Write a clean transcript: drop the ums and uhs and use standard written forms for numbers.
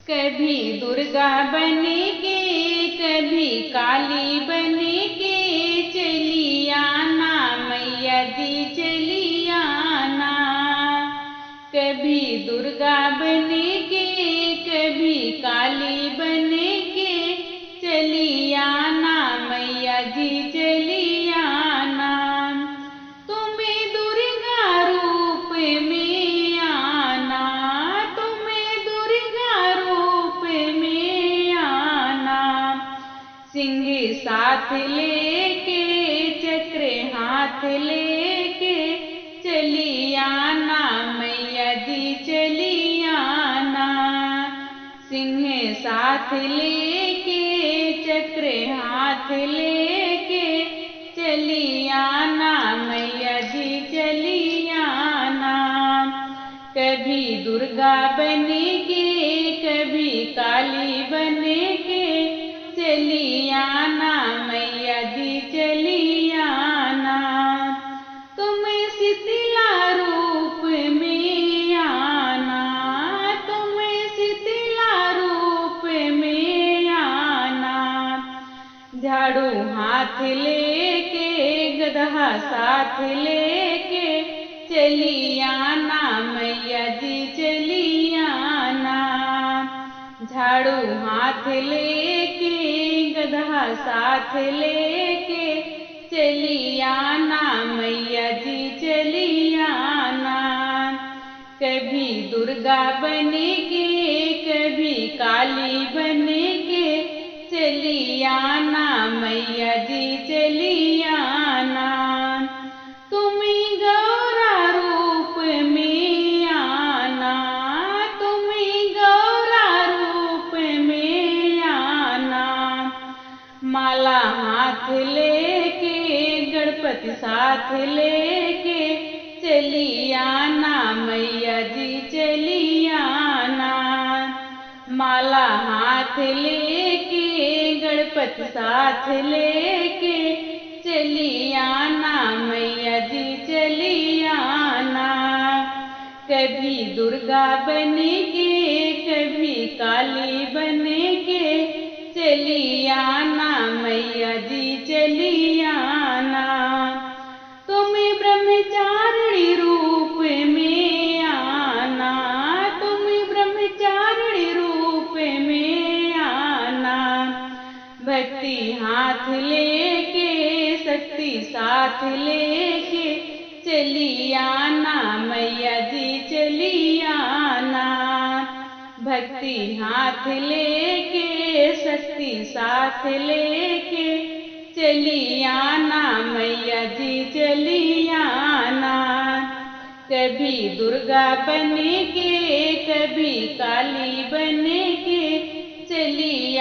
कभी दुर्गा बन के कभी काली बन के चली आना मैया जी चली आना। कभी दुर्गा बन के कभी काली बन के चली आना मैया जी चली आना। तुम्हें दुर्गा रूप में आना, तुम्हें दुर्गा रूप में आना। सिंह साथ लेके चक्र हाथ लेके चली आना मैया जी चली आना। सिंह साथ लेके चक्र हाथ लेके चली आना मैया जी चली आना। कभी दुर्गा बन के कभी काली बन के चली आना मैया जी चली आना। तुम शीतला रूप में आना, तुम शीतला रूप में आना। झाड़ू हाथ लेके गदहा साथ लेके चली आना मैया जी चली आना। झाड़ू हाथ लेके गदहा साथ लेके चली आना मैया जी चली आना। कभी दुर्गा बन के कभी काली बन के चली आना मैया जी चली आना। तुम्हें गौरा रूप में आना, तुम्हें गौरा रूप में आना। माला हाथ लेके गणपति साथ लेके चली आना मैया जी चली आना। माला हाथ लेके गणपति साथ लेके चली आना मैया जी चली आना। कभी दुर्गा बन के कभी काली बन के चली आना मैया जी चली आना। तुम्हें ब्रह्मचारिणी रूप में आना, तुम्हें ब्रह्मचारिणी रूप में आना। भक्ति हाथ लेके शक्ति साथ लेके चली आना मैया जी चली आना। भक्ति हाथ लेके शक्ति साथ लेके चली आना मैया जी चली आना। कभी दुर्गा बन के कभी काली बन के चली